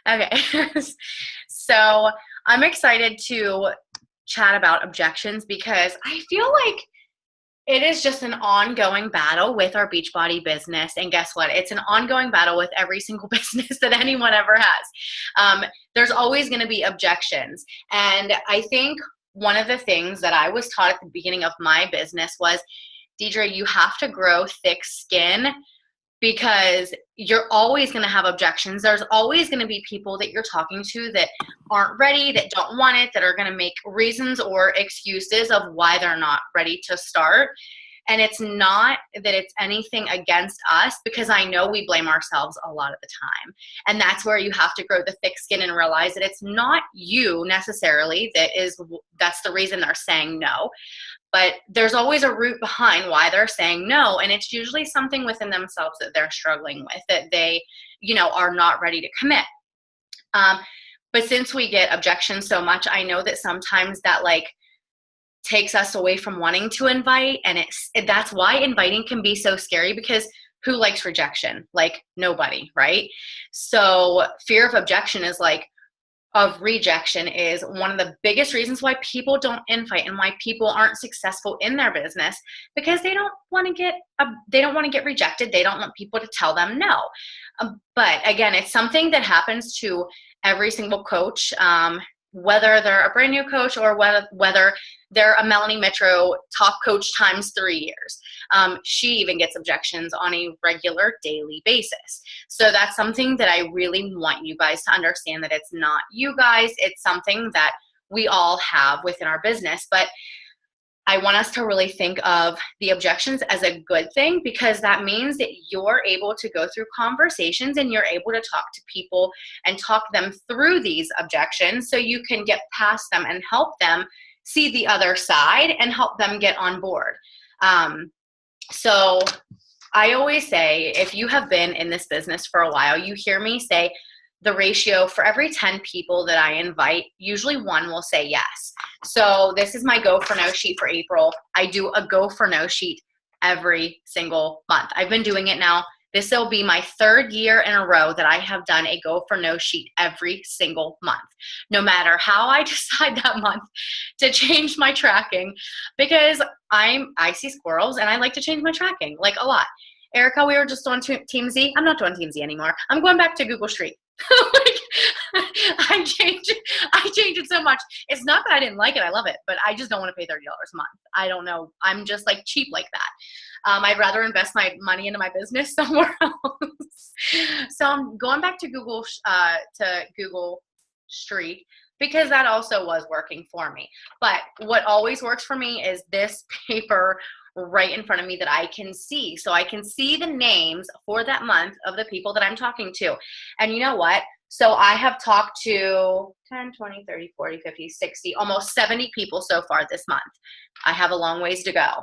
Okay. So I'm excited to chat about objections because I feel like it is just an ongoing battle with our Beachbody business. And guess what? It's an ongoing battle with every single business that anyone ever has. There's always going to be objections. And I think one of the things that I was taught at the beginning of my business was, Deidre, you have to grow thick skin because you're always going to have objections. There's always going to be people that you're talking to that aren't ready, that don't want it, that are going to make reasons or excuses of why they're not ready to start. And it's not that it's anything against us, because I know we blame ourselves a lot of the time. And that's where you have to grow the thick skin and realize that it's not you necessarily that's the reason they're saying no. But there's always a root behind why they're saying no. And it's usually something within themselves that they're struggling with, that they, are not ready to commit. But since we get objections so much, I know that sometimes that takes us away from wanting to invite. And that's why inviting can be so scary, because who likes rejection? Nobody, right? So fear of rejection is one of the biggest reasons why people don't invite and why people aren't successful in their business, because they don't want to get rejected. They don't want people to tell them no. But again, it's something that happens to every single coach, whether they're a brand new coach or whether they're a Melanie Mitro top coach times 3 years. She even gets objections on a regular daily basis. So that's something that I really want you guys to understand, that it's not you guys. It's something that we all have within our business. But I want us to really think of the objections as a good thing, because that means that you're able to go through conversations and you're able to talk to people and talk them through these objections so you can get past them and help them see the other side and help them get on board. So I always say, if you have been in this business for a while, you hear me say the ratio for every 10 people that I invite, usually one will say yes. So this is my go for no sheet for April. I do a go for no sheet every single month. I've been doing it now. This will be my 3rd year in a row that I have done a go for no sheet every single month, no matter how I decide that month to change my tracking, because I see squirrels and I like to change my tracking a lot. Erica, we were just on Team Z. I'm not doing Team Z anymore. I'm going back to Google Street. I change it so much. It's not that I didn't like it. I love it, but I just don't want to pay $30 a month. I don't know. I'm just cheap like that. I'd rather invest my money into my business somewhere else. So I'm going back to Google Street, because that also was working for me. But what always works for me is this paper right in front of me that I can see. So I can see the names for that month of the people that I'm talking to. And you know what? So I have talked to 10, 20, 30, 40, 50, 60, almost 70 people so far this month. I have a long ways to go.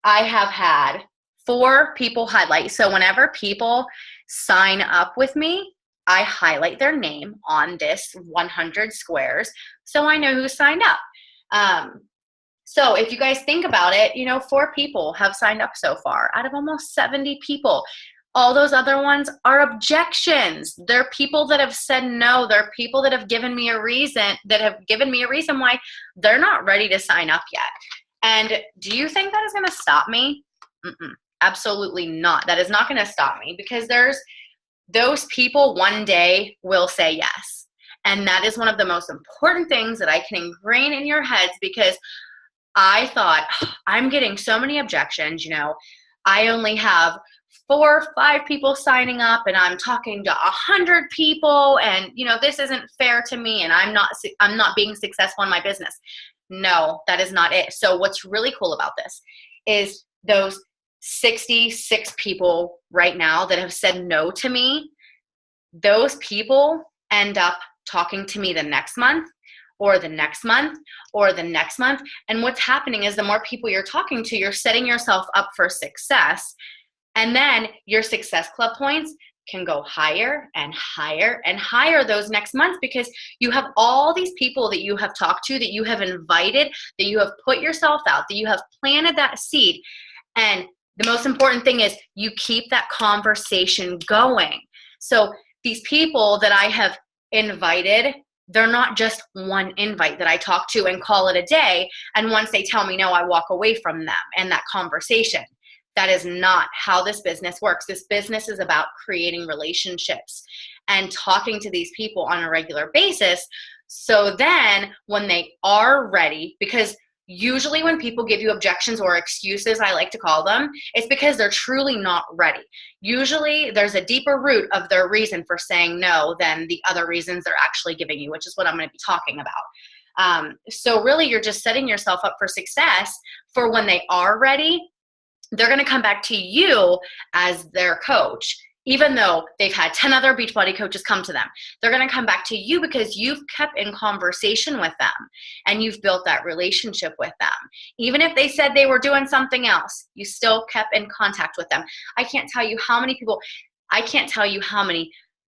I have had 4 people highlight. So whenever people sign up with me, I highlight their name on this 100 squares so I know who signed up. So if you guys think about it, 4 people have signed up so far out of almost 70 people. All those other ones are objections. They're people that have said no. They're people that have given me a reason why they're not ready to sign up yet. And do you think that is going to stop me? Absolutely not. That is not going to stop me, because those people one day will say yes. And that is one of the most important things that I can ingrain in your heads, because I thought, I'm getting so many objections. I only have 4 or 5 people signing up, and I'm talking to 100 people, and this isn't fair to me, and I'm not being successful in my business. No, that is not it. So what's really cool about this is those 66 people right now that have said no to me, those people end up talking to me the next month, or the next month, or the next month. And what's happening is the more people you're talking to, you're setting yourself up for success. And then your Success Club points can go higher and higher and higher those next months, because you have all these people that you have talked to, that you have invited, that you have put yourself out, that you have planted that seed. And the most important thing is you keep that conversation going. So these people that I have invited, they're not just one invite that I talk to and call it a day. And once they tell me no, I walk away from them and that conversation. That is not how this business works. This business is about creating relationships and talking to these people on a regular basis. So then when they are ready, because usually when people give you objections or excuses, I like to call them, it's because they're truly not ready. Usually there's a deeper root of their reason for saying no than the other reasons they're actually giving you, which is what I'm going to be talking about. So really you're just setting yourself up for success for when they are ready. They're going to come back to you as their coach. Even though they've had 10 other Beachbody coaches come to them, they're going to come back to you because you've kept in conversation with them and you've built that relationship with them. Even if they said they were doing something else, you still kept in contact with them. I can't tell you how many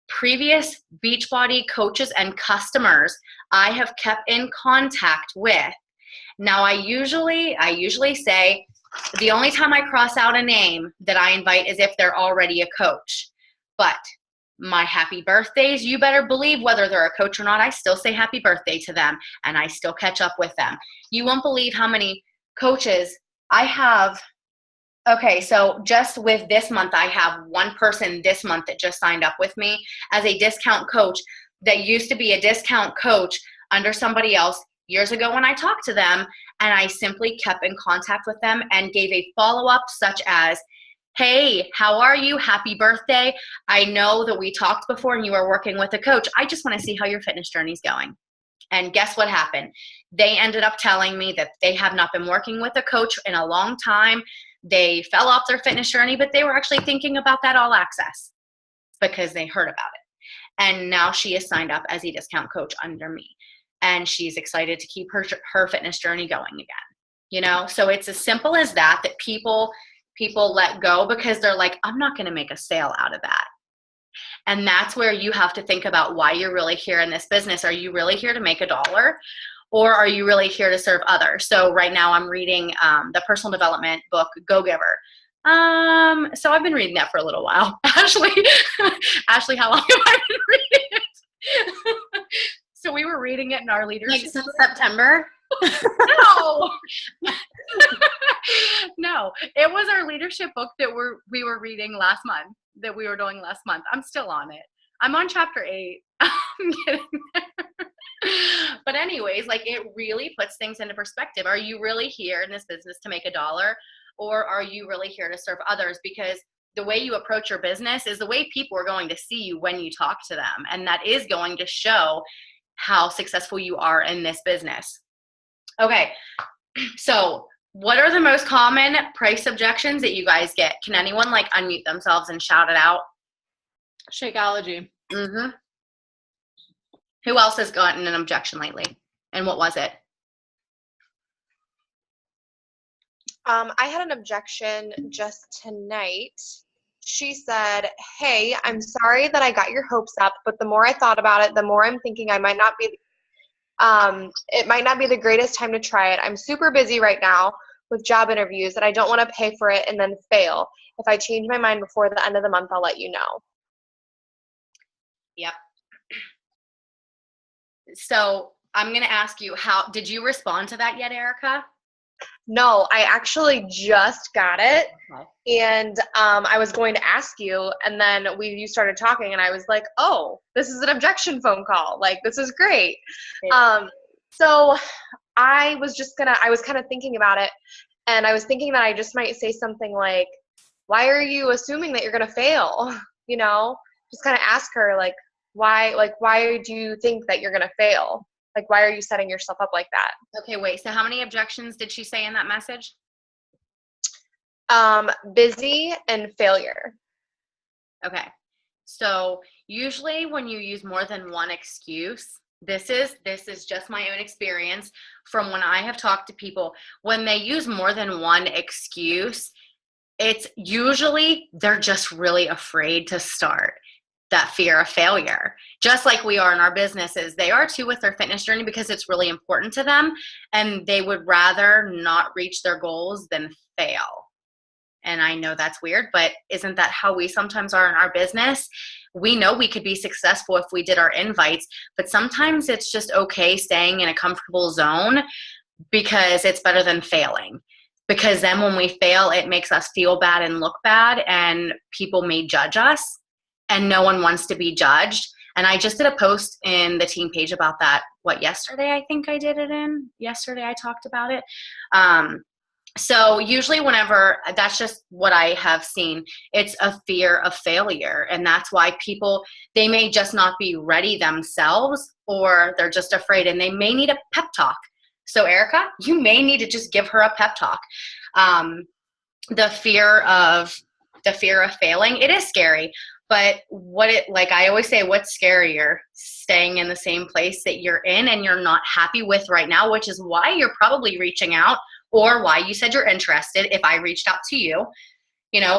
previous Beachbody coaches and customers I have kept in contact with. Now, I usually say, the only time I cross out a name that I invite is if they're already a coach. But my happy birthdays, you better believe whether they're a coach or not, I still say happy birthday to them and I still catch up with them. You won't believe how many coaches I have. Okay, so just with this month, I have one person this month that just signed up with me as a discount coach that used to be a discount coach under somebody else years ago when I talked to them, and I simply kept in contact with them and gave a follow-up such as, hey, how are you? Happy birthday. I know that we talked before and you are working with a coach. I just want to see how your fitness journey is going. And guess what happened? They ended up telling me that they have not been working with a coach in a long time. They fell off their fitness journey, but they were actually thinking about that All Access because they heard about it. And now she is signed up as a discount coach under me. And she's excited to keep her fitness journey going again. So it's as simple as that people let go because they're like, I'm not going to make a sale out of that. And that's where you have to think about why you're really here in this business. Are you really here to make $1? Or are you really here to serve others? So right now I'm reading the personal development book, Go Giver. So I've been reading that for a little while. Ashley, how long have I been reading it? So we were reading it in our leadership. Like since September? No. No, it was our leadership book that we were reading last month, that we were doing last month. I'm still on it. I'm on chapter 8. I'm getting there. But anyways, it really puts things into perspective. Are you really here in this business to make $1? Or are you really here to serve others? Because the way you approach your business is the way people are going to see you when you talk to them. And that is going to show how successful you are in this business. Okay, so what are the most common price objections that you guys get? Can anyone unmute themselves and shout it out? Shakeology. Mm-hmm. Who else has gotten an objection lately? And what was it? I had an objection just tonight. She said, hey, I'm sorry that I got your hopes up, but the more I thought about it, the more I'm thinking it might not be the greatest time to try it. I'm super busy right now with job interviews and I don't want to pay for it and then fail. If I change my mind before the end of the month, I'll let you know. Yep. So I'm going to ask you, did you respond to that yet, Erica? No, I actually just got it. Okay. And I was going to ask you, and then you started talking, and I was like, oh, this is an objection phone call. This is great. So I was kind of thinking about it, and I was thinking that I just might say something like, why are you assuming that you're going to fail? Just kind of ask her, why do you think that you're going to fail? Why are you setting yourself up like that? Okay, wait. So how many objections did she say in that message? Busy and failure. Okay. So usually when you use more than one excuse, this is just my own experience from when I have talked to people. When they use more than one excuse, it's usually they're just really afraid to start. That fear of failure, just like we are in our businesses. They are too with their fitness journey because it's really important to them and they would rather not reach their goals than fail. And I know that's weird, but isn't that how we sometimes are in our business? we know we could be successful if we did our invites, but sometimes it's just okay staying in a comfortable zone because it's better than failing. Because then when we fail, it makes us feel bad and look bad, and people may judge us, and no one wants to be judged. And I just did a post in the team page about that. Yesterday? I think I did it in. Yesterday I talked about it. So usually whenever, that's just what I have seen, it's a fear of failure. And that's why people, they may just not be ready themselves, or they're just afraid, and they may need a pep talk. So Erica, you may need to just give her a pep talk. The fear of failing, it is scary. But like I always say, what's scarier? Staying in the same place that you're in and you're not happy with right now, which is why you're probably reaching out, or why you said you're interested if I reached out to you,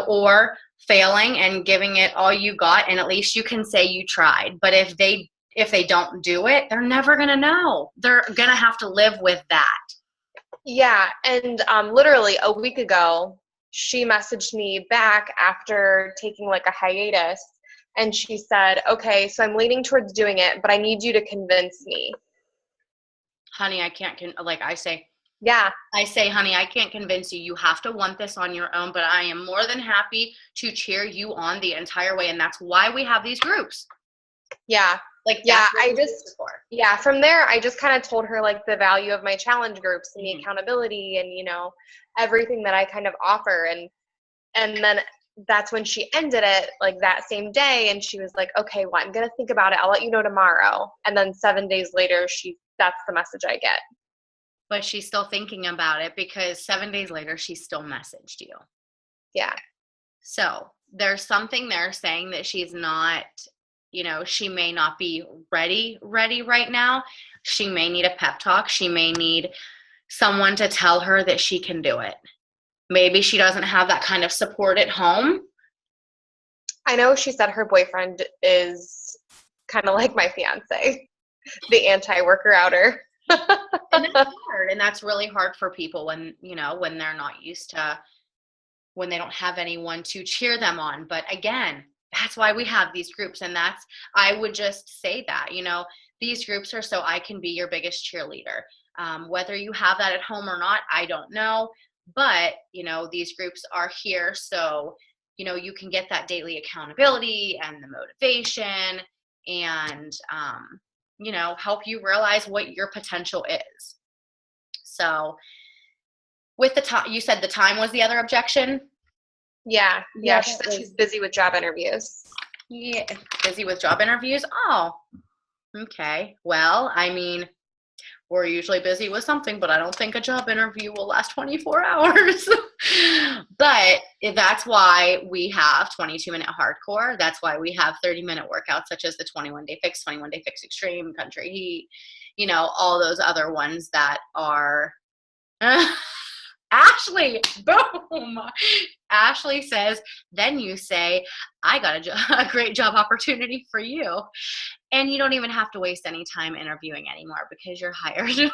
or failing and giving it all you got, and at least you can say you tried. But if they don't do it, they're never going to know. They're going to have to live with that. Yeah, and literally a week ago, she messaged me back after taking like a hiatus, and she said, okay, so I'm leaning towards doing it, but I need you to convince me. Honey, I can't, yeah. I say, honey, I can't convince you. You have to want this on your own, but I am more than happy to cheer you on the entire way. And that's why we have these groups. Yeah. From there, I just kind of told her like the value of my challenge groups and the accountability and, everything that I kind of offer. And then that's when she ended it like that same day. And she was like, okay, well, I'm going to think about it. I'll let you know tomorrow. And then 7 days later, that's the message I get. But she's still thinking about it because 7 days later, she still messaged you. Yeah. So there's something there saying that she's not, she may not be ready right now. She may need a pep talk. She may need someone to tell her that she can do it. Maybe she doesn't have that kind of support at home. I know she said her boyfriend is kind of like my fiance, the anti-worker outer. And that's hard. And that's really hard for people when they're not used to, when they don't have anyone to cheer them on. But again, that's why we have these groups. And I would just say that, these groups are so I can be your biggest cheerleader. Whether you have that at home or not, I don't know. But, these groups are here so, you can get that daily accountability and the motivation and, help you realize what your potential is. So with the time, you said the time was the other objection? Yeah. She said she's busy with job interviews. Yeah, busy with job interviews? Oh, okay. Well, we're usually busy with something, but I don't think a job interview will last 24 hours. But that's why we have 22-minute hardcore. That's why we have 30-minute workouts such as the 21-day fix, 21-day fix extreme, country heat, all those other ones that are Ashley, boom. Ashley says, then you say, I got a great job opportunity for you. And you don't even have to waste any time interviewing anymore because you're hired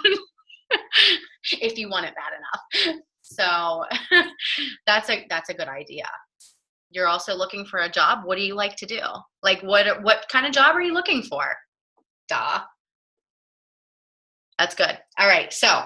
if you want it bad enough. So that's a good idea. You're also looking for a job. What do you like to do? Like what kind of job are you looking for? Duh. That's good. All right. So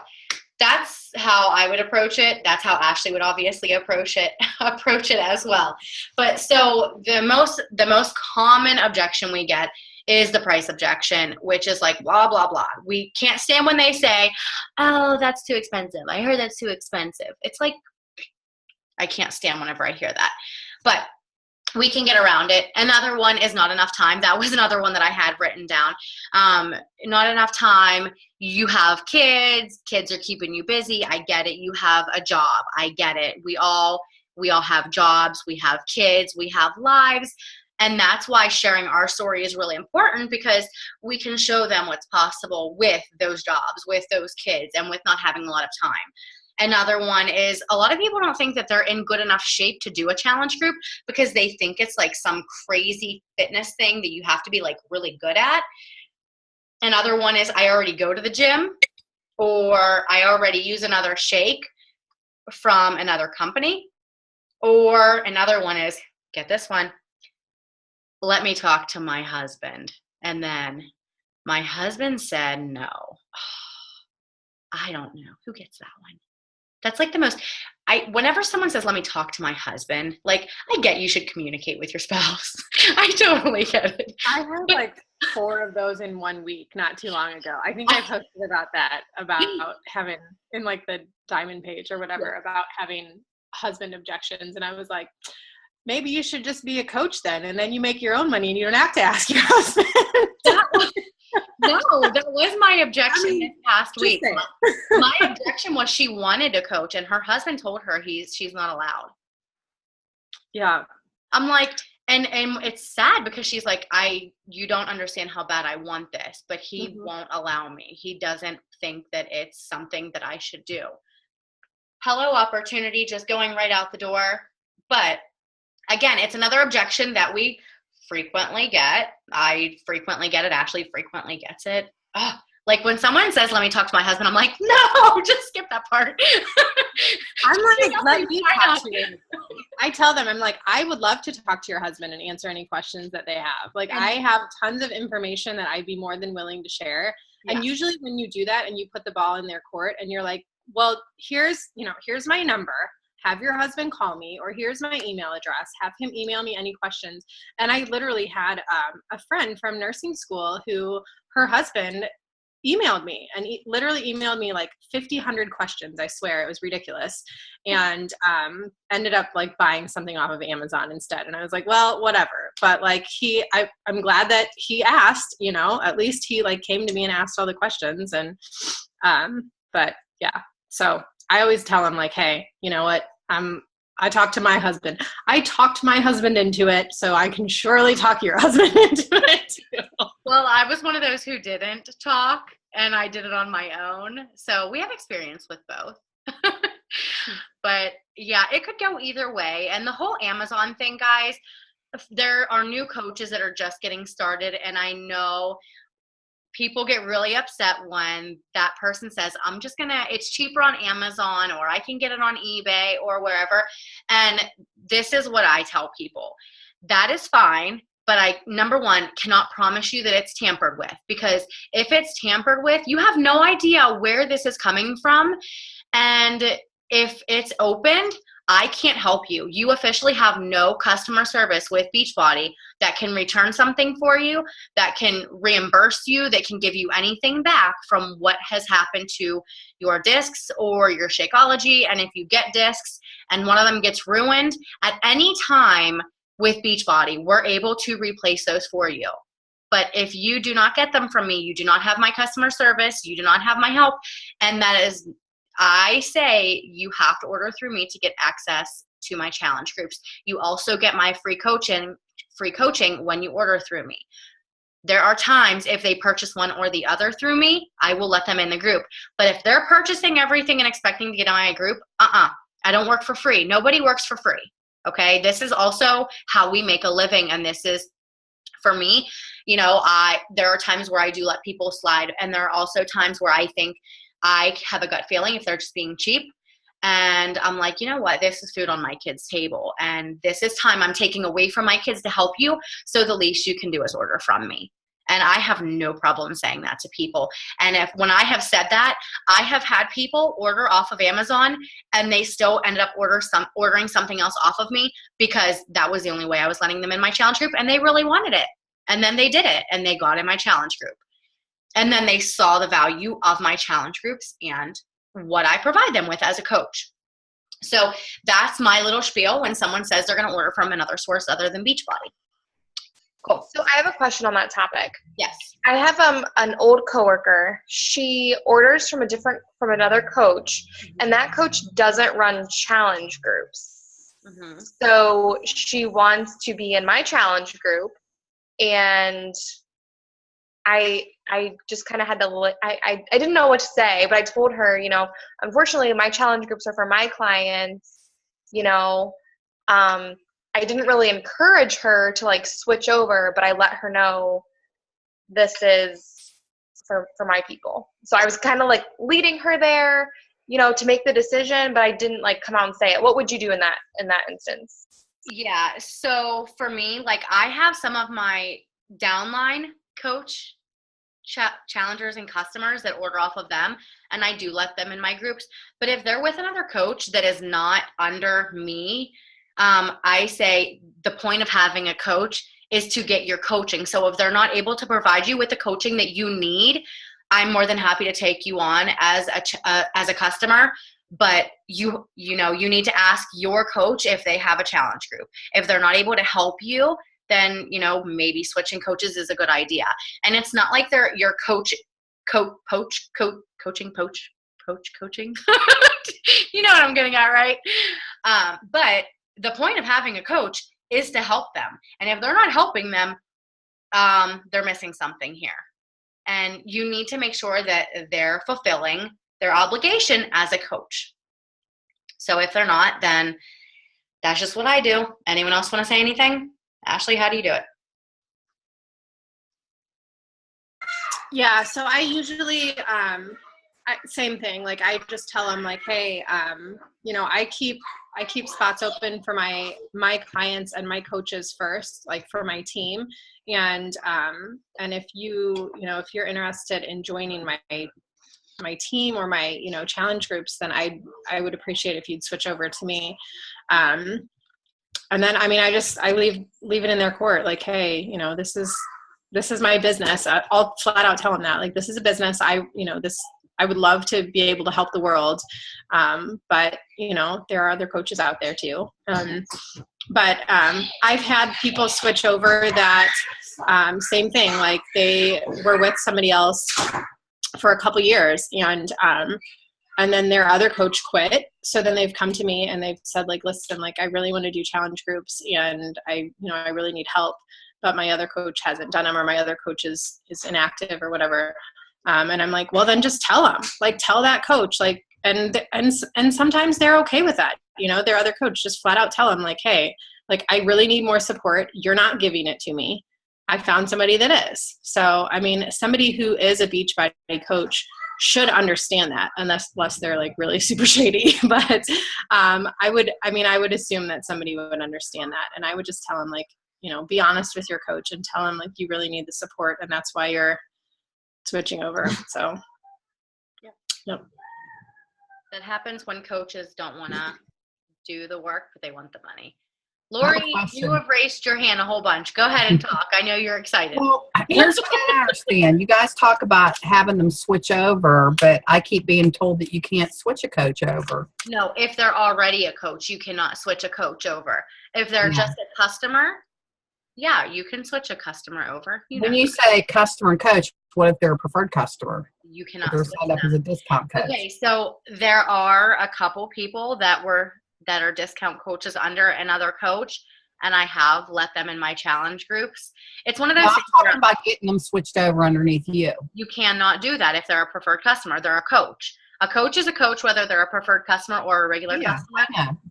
that's how I would approach it. That's how Ashley would obviously approach it as well. But so the most common objection we get is the price objection, which is like blah, blah, blah. We can't stand when they say, oh, that's too expensive. I heard that's too expensive. It's like, I can't stand whenever I hear that. But we can get around it. Another one is not enough time. That was another one that I had written down. Not enough time. You have kids are keeping you busy. I get it. You have a job. I get it. We all have jobs. We have kids. We have lives. And that's why sharing our story is really important, because we can show them what's possible with those jobs, with those kids, and with not having a lot of time. Another one is a lot of people don't think that they're in good enough shape to do a challenge group because they think it's like some crazy fitness thing that you have to be like really good at. Another one is I already go to the gym, or I already use another shake from another company. Or another one is, get this one, let me talk to my husband. And then my husband said no. I don't know. Who gets that one? That's like the most, whenever someone says, let me talk to my husband, like, I get you should communicate with your spouse. I totally get it. I had like 4 of those in 1 week, not too long ago. I think I posted about that, about having, in like the Diamond page or whatever, about having husband objections. And I was like, maybe you should just be a coach then, and then you make your own money and you don't have to ask your husband. That was my objection this past week. My objection was she wanted to coach, and her husband told her she's not allowed. Yeah. I'm like, and it's sad because she's like, you don't understand how bad I want this, but he won't allow me. He doesn't think that it's something that I should do. Hello, opportunity, just going right out the door. But again, it's another objection that we frequently get. I frequently get it. Ashley frequently gets it. Ugh. Like when someone says, let me talk to my husband, I'm like, no, just skip that part. I'm like, let me talk to you. I tell them, I'm like, I would love to talk to your husband and answer any questions that they have. Like, I have tons of information that I'd be more than willing to share. Yeah. And usually when you do that and you put the ball in their court and you're like, well, here's my number. Have your husband call me, or here's my email address. Have him email me any questions. And I literally had a friend from nursing school who her husband emailed me, and he literally emailed me like 100 questions. I swear, it was ridiculous. And ended up like buying something off of Amazon instead. And I was like, well, whatever. But like I'm glad that he asked, at least he like came to me and asked all the questions. And but yeah, so I always tell him like, hey, you know what? I talked to my husband. I talked my husband into it, so I can surely talk your husband into it too. Well, I was one of those who didn't talk, and I did it on my own. So we have experience with both. But yeah, it could go either way. And the whole Amazon thing, guys, there are new coaches that are just getting started, and I know people get really upset when that person says, it's cheaper on Amazon, or I can get it on eBay or wherever. And this is what I tell people. That is fine, but I, number one, cannot promise you that it's tampered with, because if it's tampered with, you have no idea where this is coming from. And if it's opened, I can't help you. You officially have no customer service with Beachbody that can return something for you, that can reimburse you, that can give you anything back from what has happened to your discs or your Shakeology. And if you get discs and one of them gets ruined, at any time with Beachbody, we're able to replace those for you. But if you do not get them from me, you do not have my customer service, you do not have my help, and that is, I say you have to order through me to get access to my challenge groups. You also get my free coaching when you order through me. There are times if they purchase one or the other through me, I will let them in the group. But if they're purchasing everything and expecting to get in my group, I don't work for free. Nobody works for free. Okay. This is also how we make a living. And this is, for me, there are times where I do let people slide. And there are also times where I think I have a gut feeling if they're just being cheap. And I'm like, you know what? This is food on my kids' table. And this is time I'm taking away from my kids to help you. So the least you can do is order from me. And I have no problem saying that to people. And when I have said that, I have had people order off of Amazon and they still ended up ordering something else off of me, because that was the only way I was letting them in my challenge group, and they really wanted it. And then they did it and they got in my challenge group. And then they saw the value of my challenge groups and what I provide them with as a coach. So that's my little spiel when someone says they're going to order from another source other than Beachbody. Cool. So I have a question on that topic. Yes. I have an old coworker. She orders from another coach, and that coach doesn't run challenge groups. Mm-hmm. So she wants to be in my challenge group, and I just kind of had to, I didn't know what to say, but I told her, unfortunately my challenge groups are for my clients, I didn't really encourage her to like switch over, but I let her know this is for my people. So I was kind of like leading her there, to make the decision, but I didn't like come out and say it. What would you do in that instance? Yeah. So for me, like I have some of my downline coach challengers and customers that order off of them, and I do let them in my groups. But if they're with another coach that is not under me, I say the point of having a coach is to get your coaching. So if they're not able to provide you with the coaching that you need, I'm more than happy to take you on as a customer. But you need to ask your coach if they have a challenge group. If they're not able to help you, then maybe switching coaches is a good idea. And it's not like they're your coaching. You know what I'm getting at, right? But the point of having a coach is to help them. And if they're not helping them, they're missing something here. And you need to make sure that they're fulfilling their obligation as a coach. So if they're not, then that's just what I do. Anyone else want to say anything? Ashley, how do you do it? Yeah, so I usually, same thing. Like I just tell them like, hey, I keep spots open for my clients and my coaches first, like for my team. And if if you're interested in joining my team or my challenge groups, then I would appreciate if you'd switch over to me. And then I leave it in their court, like, hey, this is my business. I'll flat out tell them that, like, this is a business. I would love to be able to help the world, but there are other coaches out there too. But I've had people switch over that same thing, like they were with somebody else for a couple years, and then their other coach quit. So then they've come to me and they've said, like, listen, like I really want to do challenge groups, and I really need help, but my other coach hasn't done them, or my other coach is inactive or whatever. And I'm like, well, then just tell them, like, tell that coach, like, and sometimes they're okay with that. Their other coach, just flat out tell them, like, hey, like, I really need more support. You're not giving it to me. I found somebody that is. So, somebody who is a Beachbody coach should understand that, unless they're like really super shady. But I would assume that somebody would understand that. And I would just tell them, like, be honest with your coach and tell them, like, you really need the support, and that's why you're switching over. So, yep. That happens when coaches don't want to do the work, but they want the money. Lori, you have raised your hand a whole bunch. Go ahead and talk. I know you're excited. Well, here's what I understand. You guys talk about having them switch over, but I keep being told that you can't switch a coach over. No, if they're already a coach, you cannot switch a coach over. If they're just a customer, yeah, you can switch a customer over. When you say customer and coach, what if they're a preferred customer? You cannot they're switch signed up them. as a discount coach. Okay, so there are a couple people that are discount coaches under another coach, and I have let them in my challenge groups. It's one of those things I'm talking about getting them switched over underneath you. You cannot do that if they're a preferred customer. They're a coach. A coach is a coach, whether they're a preferred customer or a regular customer.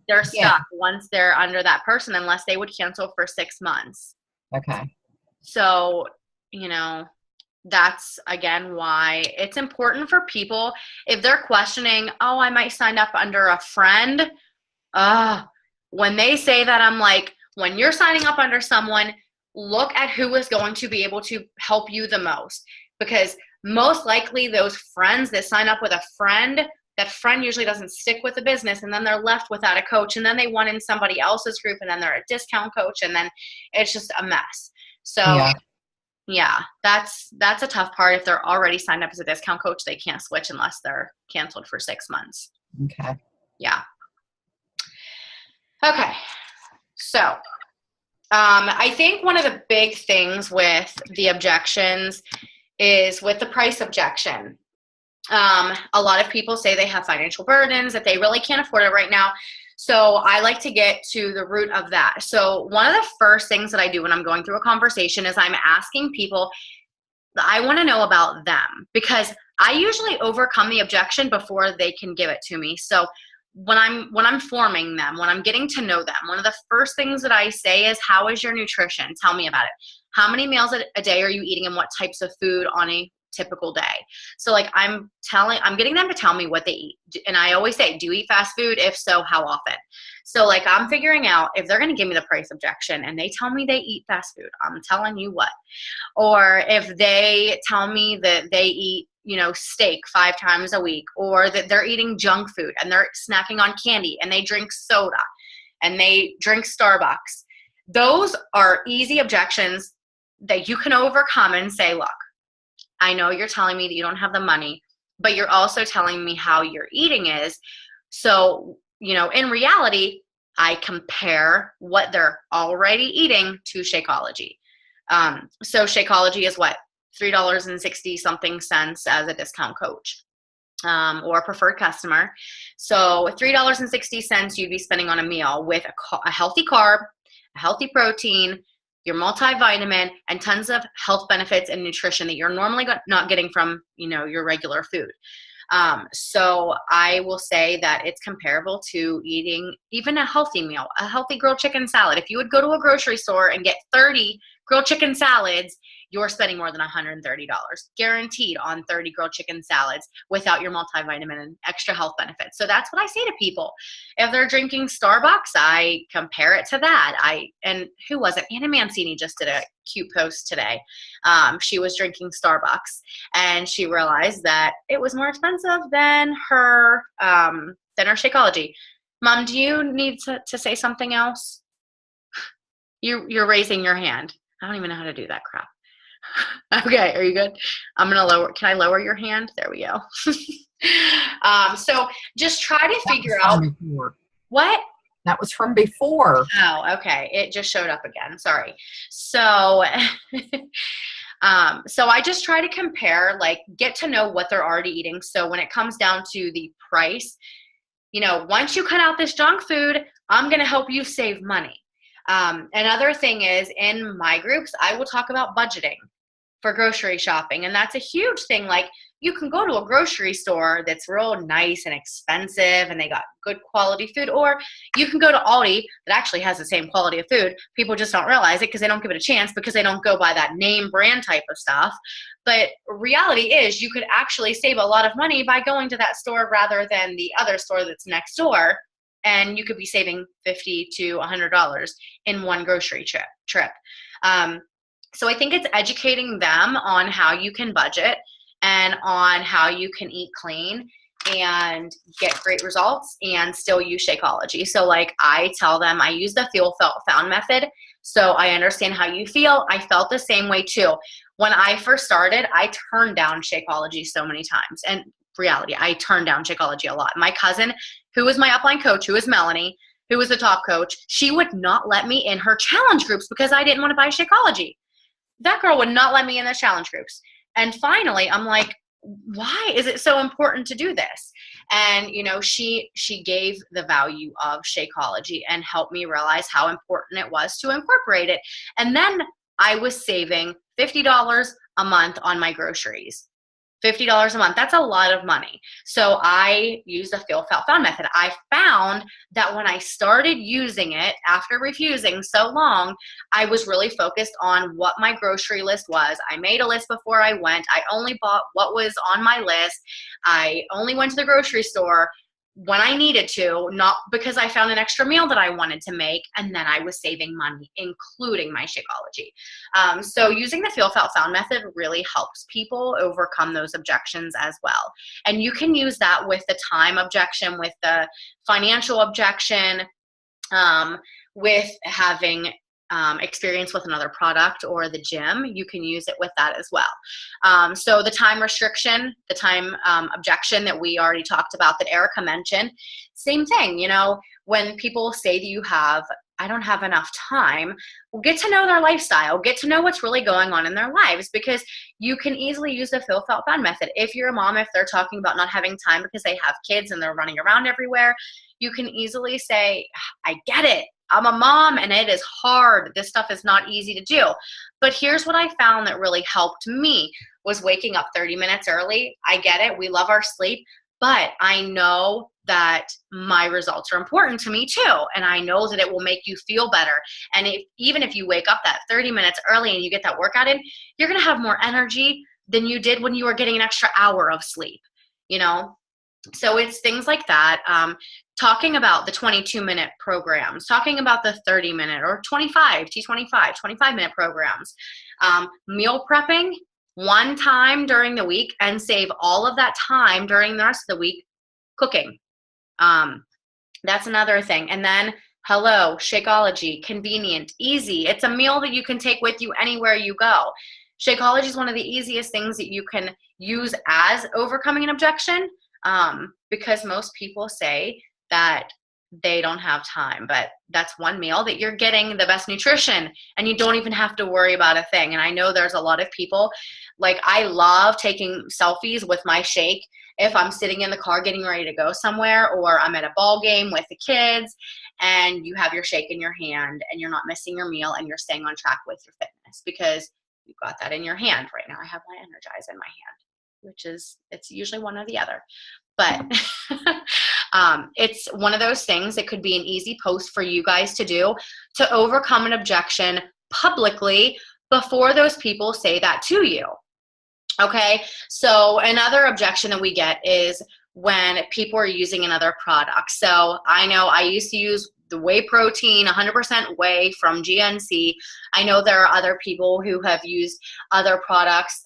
They're stuck once they're under that person, unless they would cancel for 6 months. Okay. So, that's, again, why it's important for people, if they're questioning, oh, I might sign up under a friend. When they say that, I'm like, when you're signing up under someone, look at who is going to be able to help you the most. Because most likely those friends that sign up with a friend, that friend usually doesn't stick with the business, and then they're left without a coach, and then they want in somebody else's group, and then they're a discount coach, and then it's just a mess. So yeah, that's a tough part. If they're already signed up as a discount coach, they can't switch unless they're canceled for 6 months. Okay. Yeah. Okay. So I think one of the big things with the objections is with the price objection. A lot of people say they have financial burdens, that they really can't afford it right now. So I like to get to the root of that. So one of the first things that I do when I'm going through a conversation is I'm asking people, I want to know about them, because I usually overcome the objection before they can give it to me. So when I'm forming them, when I'm getting to know them, one of the first things that I say is, how is your nutrition? Tell me about it. How many meals a day are you eating, and what types of food on a typical day. So like I'm getting them to tell me what they eat. And I always say, do you eat fast food? If so, how often? So like I'm figuring out if they're going to give me the price objection and they tell me they eat fast food, I'm telling you what. Or if they tell me that they eat, steak 5 times a week, or that they're eating junk food and they're snacking on candy and they drink soda and they drink Starbucks. Those are easy objections that you can overcome and say, look, I know you're telling me that you don't have the money, but you're also telling me how your eating is. So, in reality, I compare what they're already eating to Shakeology. So Shakeology is what? $3.60 something cents as a discount coach. Or a preferred customer. So $3.60 you'd be spending on a meal with a healthy carb, a healthy protein, your multivitamin, and tons of health benefits and nutrition that you're normally not getting from, your regular food. So I will say that it's comparable to eating even a healthy meal, a healthy grilled chicken salad. If you would go to a grocery store and get 30 grilled chicken salads, you're spending more than $130 guaranteed on 30 grilled chicken salads without your multivitamin and extra health benefits. So that's what I say to people. If they're drinking Starbucks, I compare it to that. And who was it? Anna Mancini just did a cute post today. She was drinking Starbucks and she realized that it was more expensive than her Shakeology. Mom, do you need to say something else? You're raising your hand. I don't even know how to do that crap. Okay, are you good? I'm going to can I lower your hand? There we go. So just try to figure out. What? That was from before. Oh, okay. It just showed up again. Sorry. So, so I just try to compare, get to know what they're already eating. So when it comes down to the price, once you cut out this junk food, I'm going to help you save money. Another thing is in my groups, I will talk about budgeting for grocery shopping. And that's a huge thing. Like you can go to a grocery store that's real nice and expensive and they got good quality food, or you can go to Aldi that actually has the same quality of food. People just don't realize it because they don't give it a chance because they don't go by that name brand type of stuff. But reality is you could actually save a lot of money by going to that store rather than the other store that's next door. And you could be saving $50 to $100 in one grocery trip. So I think it's educating them on how you can budget and on how you can eat clean and get great results and still use Shakeology. So I tell them I use the feel, felt, found method. So I understand how you feel. I felt the same way too. When I first started, I turned down Shakeology so many times. And reality, I turned down Shakeology a lot. My cousin, who was my upline coach, who is Melanie, who was the top coach, she would not let me in her challenge groups because I didn't want to buy Shakeology. That girl would not let me in the challenge groups. And finally, I'm like, why is it so important to do this? And, she gave the value of Shakeology and helped me realize how important it was to incorporate it. And then I was saving $50 a month on my groceries. $50 a month. That's a lot of money. So I used the feel, felt, found method. I found that when I started using it after refusing so long, I was really focused on what my grocery list was. I made a list before I went. I only bought what was on my list. I only went to the grocery store when I needed to, not because I found an extra meal that I wanted to make, and then I was saving money, including my Shakeology. So using the feel, felt, found method really helps people overcome those objections as well. And you can use that with the time objection, with the financial objection, with having experience with another product or the gym. You can use it with that as well. So the time restriction, the time objection that we already talked about that Erica mentioned, same thing. When people say that I don't have enough time, well, get to know their lifestyle, get to know what's really going on in their lives, because you can easily use the feel, felt, found method. If you're a mom, if they're talking about not having time because they have kids and they're running around everywhere, you can easily say, I get it. I'm a mom and it is hard. This stuff is not easy to do. But here's what I found that really helped me was waking up 30 minutes early. I get it. We love our sleep, but I know that my results are important to me too. And I know that it will make you feel better. And even if you wake up that 30 minutes early and you get that workout in, you're going to have more energy than you did when you were getting an extra hour of sleep, you know? So it's things like that. Talking about the 22-minute programs, talking about the 30-minute or 25-minute programs, meal prepping one time during the week and save all of that time during the rest of the week cooking. That's another thing. And then, hello, Shakeology, convenient, easy. It's a meal that you can take with you anywhere you go. Shakeology is one of the easiest things that you can use as overcoming an objection, because most people say that they don't have time, but that's one meal that you're getting the best nutrition and you don't even have to worry about a thing. And I know there's a lot of people, like I love taking selfies with my shake if I'm sitting in the car getting ready to go somewhere, or I'm at a ball game with the kids and you have your shake in your hand and you're not missing your meal and you're staying on track with your fitness because you've got that in your hand. Right now I have my Energize in my hand, which is, it's usually one or the other. But it's one of those things that could be an easy post for you guys to do to overcome an objection publicly before those people say that to you. Okay, so another objection that we get is when people are using another product. So I know I used to use the whey protein, 100% whey from GNC. I know there are other people who have used other products.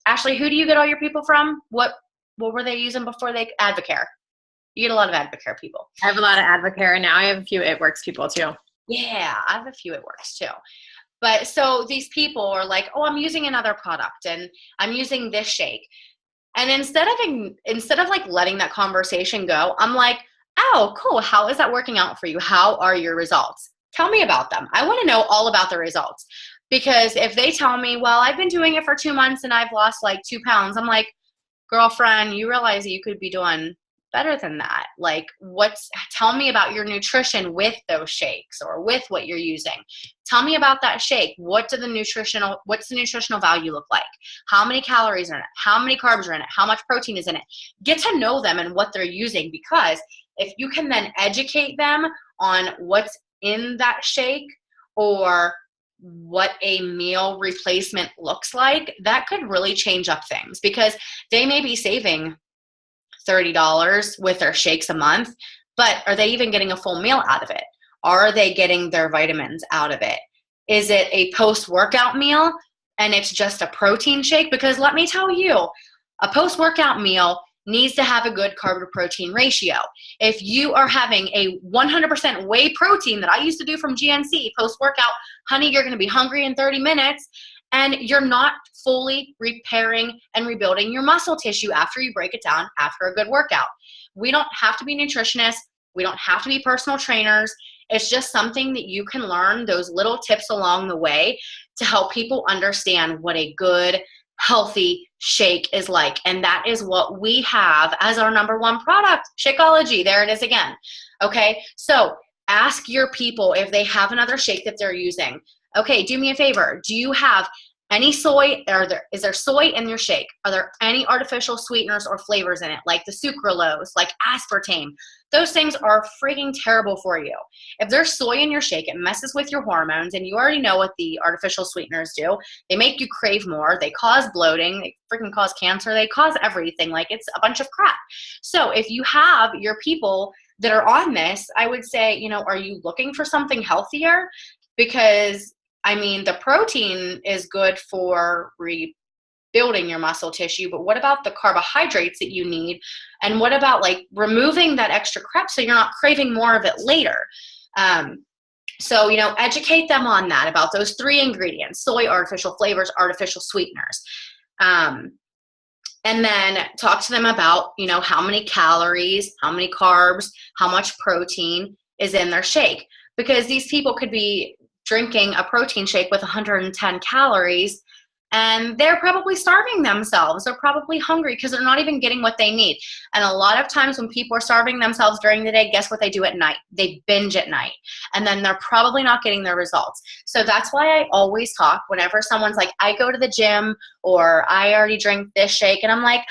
Ashley, who do you get all your people from? What were they using before they Advocare? You get a lot of Advocare people. I have a lot of Advocare, and now I have a few It Works people too. Yeah, I have a few It Works too. But so these people are like, oh, I'm using another product and I'm using this shake. And instead of like letting that conversation go, I'm like, oh, cool. How is that working out for you? How are your results? Tell me about them. I want to know all about the results. Because if they tell me, well, I've been doing it for 2 months and I've lost like 2 pounds, I'm like, girlfriend, you realize that you could be doing better than that. Like, tell me about your nutrition with those shakes or with what you're using. Tell me about that shake. What's the nutritional value look like? How many calories are in it? How many carbs are in it? How much protein is in it? Get to know them and what they're using, because if you can then educate them on what's in that shake or what a meal replacement looks like, that could really change up things, because they may be saving $30 with their shakes a month, but are they even getting a full meal out of it? Are they getting their vitamins out of it? Is it a post-workout meal and it's just a protein shake? Because let me tell you, a post-workout meal needs to have a good carb to protein ratio. If you are having a 100% whey protein that I used to do from GNC post-workout, honey, you're going to be hungry in 30 minutes and you're not fully repairing and rebuilding your muscle tissue after you break it down after a good workout. We don't have to be nutritionists. We don't have to be personal trainers. It's just something that you can learn, those little tips along the way, to help people understand what a good, healthy shake is like. And that is what we have as our number one product, Shakeology. There it is again. Okay, so ask your people if they have another shake that they're using. Okay, do me a favor. Do you have any soy? Is there soy in your shake? Are there any artificial sweeteners or flavors in it, like the sucralose, like aspartame? Those things are freaking terrible for you. If there's soy in your shake, it messes with your hormones, and you already know what the artificial sweeteners do. They make you crave more. They cause bloating. They freaking cause cancer. They cause everything. Like, it's a bunch of crap. So if you have your people that are on this, I would say, are you looking for something healthier? Because I mean, the protein is good for rebuilding your muscle tissue, but what about the carbohydrates that you need? And what about like removing that extra crap so you're not craving more of it later? So, educate them on that, about those 3 ingredients: soy, artificial flavors, artificial sweeteners. And then talk to them about, how many calories, how many carbs, how much protein is in their shake. Because these people could be drinking a protein shake with 110 calories, and they're probably starving themselves. They're probably hungry because they're not even getting what they need. And a lot of times when people are starving themselves during the day, guess what they do at night? They binge at night, and then they're probably not getting their results. So that's why I always talk whenever someone's like, I go to the gym, or I already drink this shake, and I'm like,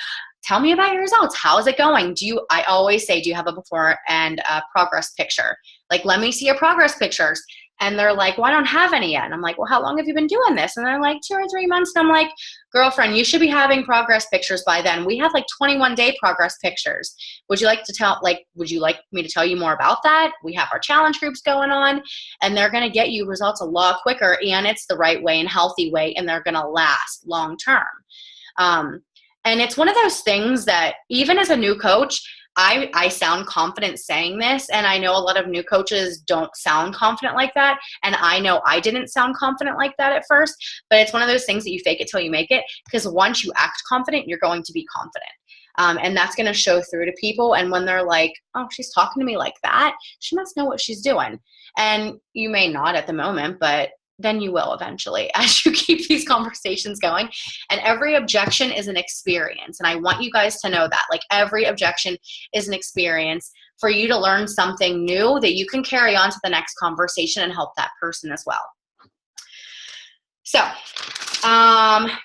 tell me about your results. How is it going? I always say, do you have a before and a progress picture? Like, let me see your progress pictures. And they're like, well, I don't have any yet. And I'm like, well, how long have you been doing this? And they're like, 2 or 3 months. And I'm like, girlfriend, you should be having progress pictures by then. We have like 21-day progress pictures. Would you like me to tell you more about that? We have our challenge groups going on, and they're going to get you results a lot quicker, and it's the right way and healthy way, and they're going to last long term. And it's one of those things that even as a new coach, I sound confident saying this, and I know a lot of new coaches don't sound confident like that, and I know I didn't sound confident like that at first, but it's one of those things that you fake it till you make it, because once you act confident, you're going to be confident. And that's going to show through to people, and when they're like, oh, she's talking to me like that, she must know what she's doing. And you may not at the moment, but then you will eventually as you keep these conversations going. And every objection is an experience. And I want you guys to know that. Like, every objection is an experience for you to learn something new that you can carry on to the next conversation and help that person as well. So,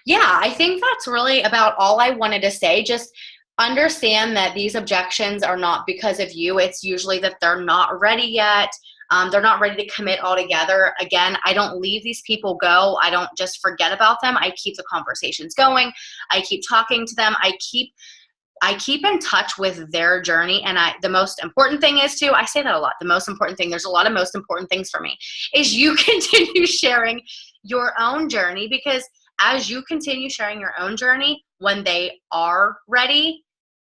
yeah, I think that's really about all I wanted to say. Just understand that these objections are not because of you. It's usually that they're not ready yet. They're not ready to commit altogether. Again, I don't leave these people go. I don't just forget about them. I keep the conversations going. I keep talking to them. I keep in touch with their journey. And the most important thing is I say that a lot. The most important thing, there's a lot of most important things for me, is you continue sharing your own journey, because as you continue sharing your own journey, when they are ready,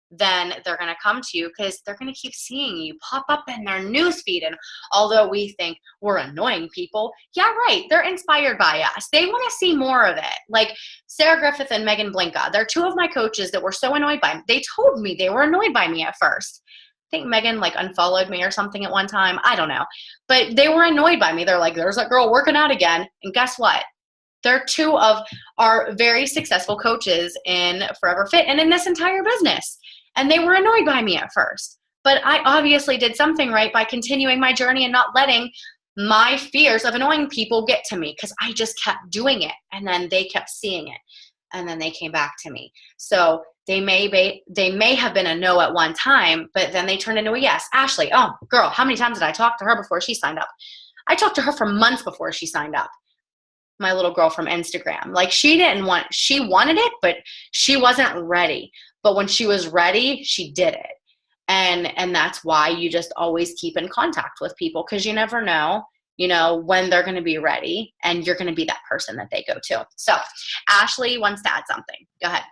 then they're going to come to you, because they're going to keep seeing you pop up in their newsfeed. And although we think we're annoying people, yeah, right, they're inspired by us. They want to see more of it. Like Sarah Griffith and Megan Blinka, they're 2 of my coaches that were so annoyed by me. They told me they were annoyed by me at first. I think Megan unfollowed me or something at one time. I don't know. But they were annoyed by me. They're like, there's that girl working out again. And guess what? They're 2 of our very successful coaches in Forever Fit and in this entire business. And they were annoyed by me at first. But I obviously did something right by continuing my journey and not letting my fears of annoying people get to me, because I just kept doing it. And then they kept seeing it. And then they came back to me. So they may have been a no at one time, but then they turned into a yes. Ashley, oh, girl, how many times did I talk to her before she signed up? I talked to her for months before she signed up. My little girl from Instagram. She wanted it, but she wasn't ready. But when she was ready, she did it. And that's why you just always keep in contact with people, because you never know, when they're going to be ready, and you're going to be that person that they go to. So Ashley wants to add something. Go ahead.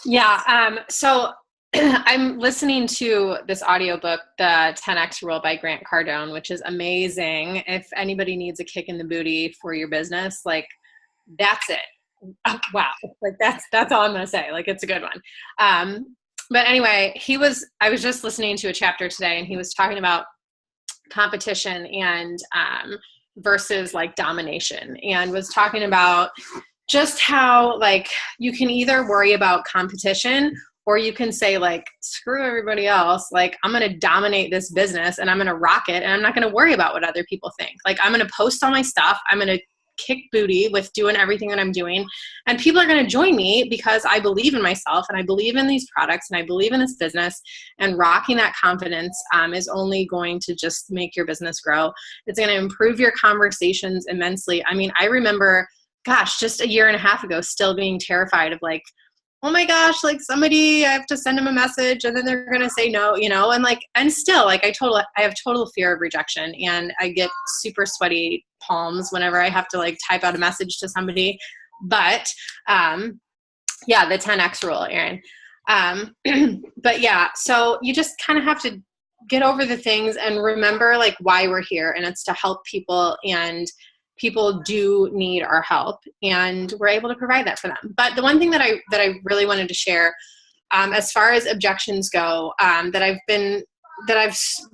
Yeah. So I'm listening to this audiobook, The 10X Rule by Grant Cardone, which is amazing. If anybody needs a kick in the booty for your business, that's it. Oh, wow. That's all I'm going to say. It's a good one. But anyway, I was just listening to a chapter today, and he was talking about competition and, versus domination, and was talking about just how you can either worry about competition, or you can say screw everybody else. I'm going to dominate this business, and I'm going to rock it, and I'm not going to worry about what other people think. I'm going to post all my stuff. I'm going to kick booty with doing everything that I'm doing. And people are going to join me because I believe in myself, and I believe in these products, and I believe in this business, and rocking that confidence is only going to just make your business grow. It's going to improve your conversations immensely. I mean, I remember, just a year and a half ago, still being terrified of oh my gosh, somebody, I have to send them a message and then they're going to say no, and still I have total fear of rejection, and I get super sweaty palms whenever I have to type out a message to somebody. But, yeah, the 10X rule, Erin. But yeah, so you just kind of have to get over the things and remember why we're here, and it's to help people, and people do need our help, and we're able to provide that for them. But the one thing that I really wanted to share, as far as objections go, that I've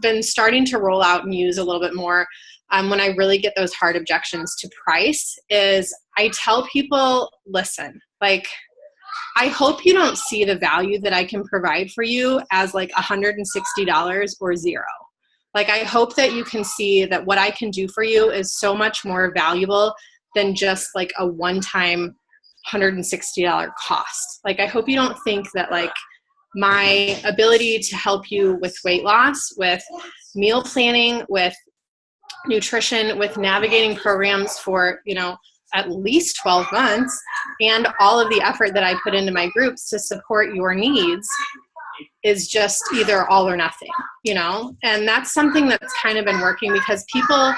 been starting to roll out and use a little bit more, when I really get those hard objections to price, is I tell people, listen, I hope you don't see the value that I can provide for you as $160 or zero. I hope that you can see that what I can do for you is so much more valuable than just a one-time $160 cost. I hope you don't think that my ability to help you with weight loss, with meal planning, with nutrition with navigating programs for, at least 12 months, and all of the effort that I put into my groups to support your needs is just either all or nothing, and that's something that's kind of been working, because people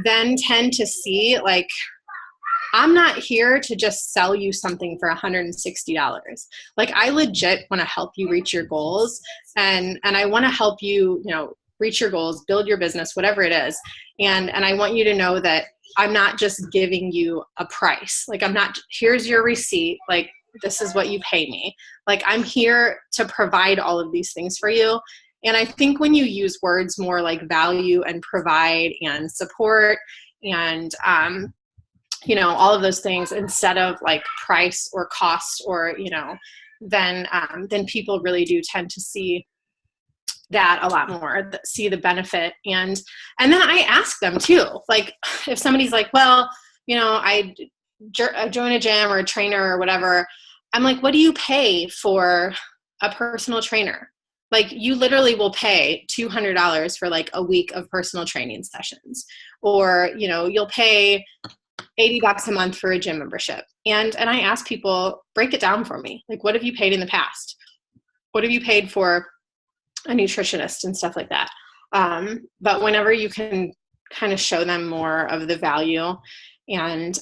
then tend to see, like, I'm not here to just sell you something for $160. Like, I legit want to help you reach your goals, and I want to help you, reach your goals, build your business, whatever it is. And I want you to know that I'm not just giving you a price. Like, I'm not, here's your receipt. Like, this is what you pay me. Like, I'm here to provide all of these things for you. And I think when you use words more like value and provide and support and, all of those things, instead of like price or cost or, then people really do tend to see that a lot more, see the benefit. And then I ask them too, like, if somebody's like, well, I join a gym or a trainer or whatever, I'm like, what do you pay for a personal trainer? Like, you literally will pay $200 for like a week of personal training sessions, or, you'll pay $80 a month for a gym membership. And I ask people, break it down for me. Like, what have you paid in the past? What have you paid for a nutritionist and stuff like that? But whenever you can kind of show them more of the value, and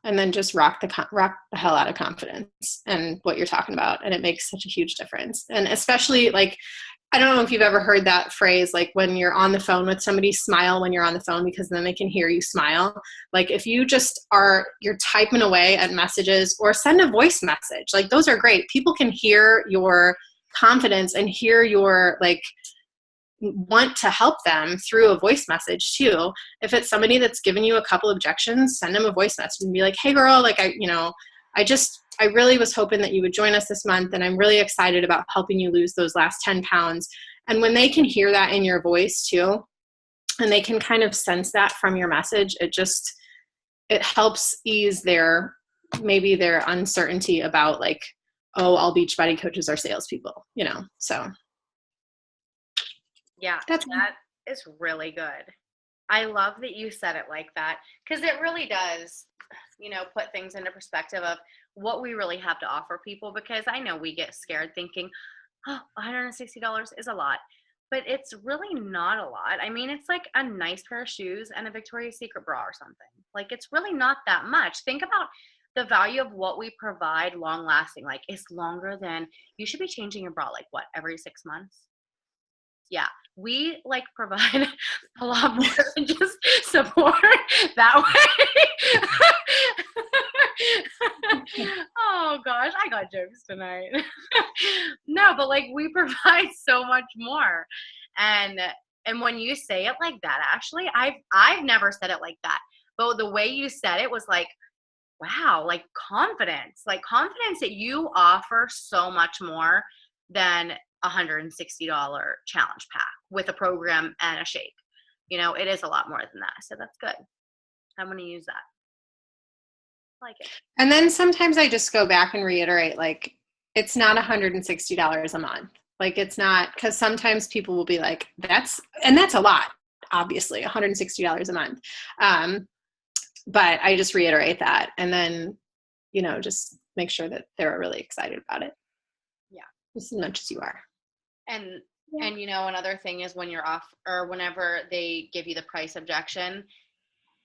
and then just rock the hell out of confidence and what you're talking about, and it makes such a huge difference. And especially, like, I don't know if you've ever heard that phrase, like, when you're on the phone with somebody, smile when you're on the phone, because then they can hear you smile. Like, if you just you're typing away at messages, or send a voice message, like, those are great. People can hear your confidence and hear your, like, want to help them through a voice message too. If it's somebody that's given you a couple objections, send them a voice message and be like, hey girl, like, I really was hoping that you would join us this month, and I'm really excited about helping you lose those last 10 pounds. And when they can hear that in your voice too, and they can kind of sense that from your message, it helps ease their uncertainty about, like, oh, all Beachbody coaches are salespeople, so. Yeah, that is really good. I love that you said it like that, because it really does, put things into perspective of what we really have to offer people, because I know we get scared thinking, oh, $160 is a lot, but it's really not a lot. I mean, it's like a nice pair of shoes and a Victoria's Secret bra or something. Like, it's really not that much. Think about the value of what we provide long lasting. Like, it's longer than, you should be changing your bra, like, what, every 6 months? Yeah, we like provide a lot more than just support that way. Oh gosh, I got jokes tonight. No, but like, we provide so much more. And when you say it like that, actually, I've never said it like that. But the way you said it was like, wow, like confidence that you offer so much more than $160 challenge pack with a program and a shake. It is a lot more than that. So that's good. I'm going to use that. I like it. And then sometimes I just go back and reiterate, like, it's not $160 a month. Like, it's not, because sometimes people will be like, that's a lot, obviously, $160 a month. But I just reiterate that, and then, just make sure that they're really excited about it. Yeah. Just as much as you are. And another thing is, when you're off, or whenever they give you the price objection,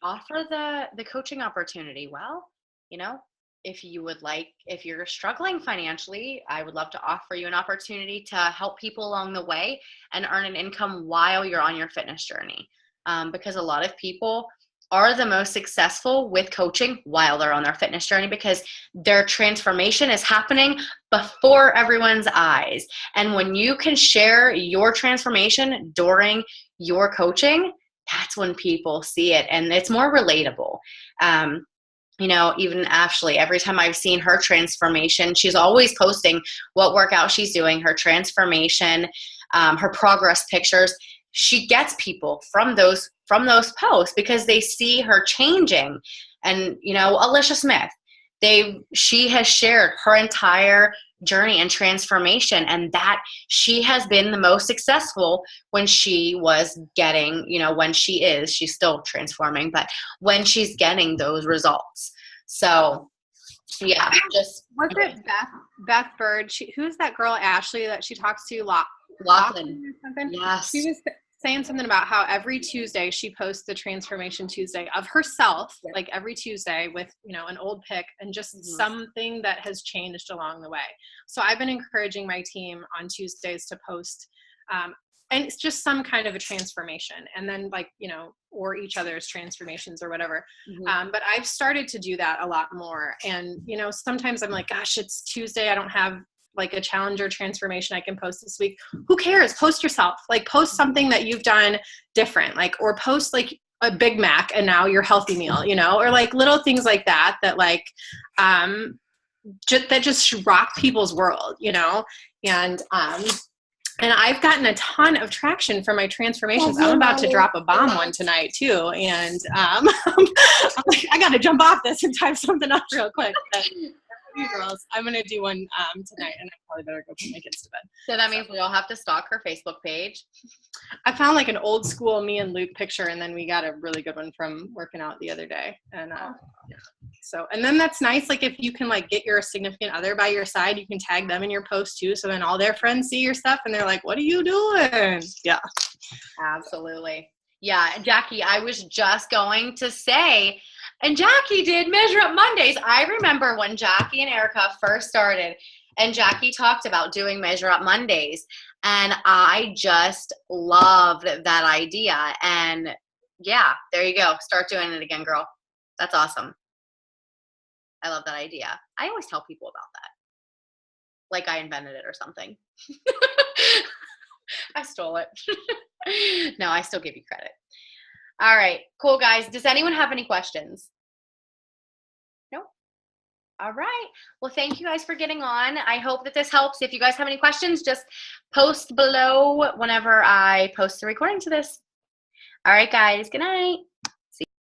offer the coaching opportunity. Well, if you're struggling financially, I would love to offer you an opportunity to help people along the way and earn an income while you're on your fitness journey. Because a lot of people are the most successful with coaching while they're on their fitness journey, because their transformation is happening before everyone's eyes. And when you can share your transformation during your coaching, that's when people see it, and it's more relatable. Even Ashley, every time I've seen her transformation, she's always posting what workout she's doing, her transformation, her progress pictures. She gets people from those posts because they see her changing. And, Alicia Smith, she has shared her entire journey and transformation, and that she has been the most successful when she was getting, when she's still transforming, but when she's getting those results. So yeah, was it Beth Bird? Who's that girl, Ashley, that she talks to? Lachlan. Or something? Yes. She was saying something about how every Tuesday she posts the Transformation Tuesday of herself, like every Tuesday with, an old pic and just something that has changed along the way. So I've been encouraging my team on Tuesdays to post, and it's just some kind of a transformation, and then or each other's transformations or whatever. But I've started to do that a lot more. And, sometimes I'm like, gosh, it's Tuesday. I don't have like a challenger transformation I can post this week. Who cares? Post yourself. Like, post something that you've done different, or post like a Big Mac and now your healthy meal, or like little things like that, that that just rock people's world, and I've gotten a ton of traction from my transformations. I'm about to drop a bomb one tonight too. And I'm like, I got to jump off this and type something up real quick. You girls, I'm going to do one tonight, and I probably better go put my kids to bed. So that means we all have to stalk her Facebook page. I found like an old school me and Luke picture, and then we got a really good one from working out the other day. And and then that's nice. Like, if you can get your significant other by your side, you can tag them in your post too. So then all their friends see your stuff and they're like, what are you doing? Yeah. Absolutely. Yeah. Jackie, I was just going to say, and Jackie did Measure Up Mondays. I remember when Jackie and Erica first started, and Jackie talked about doing Measure Up Mondays. And I just loved that idea. And yeah, there you go. Start doing it again, girl. That's awesome. I love that idea. I always tell people about that. Like I invented it or something. I stole it. No, I still give you credit. All right. Cool, guys. Does anyone have any questions? No? All right. Well, thank you guys for getting on. I hope that this helps. If you guys have any questions, just post below whenever I post the recording to this. All right, guys. Good night.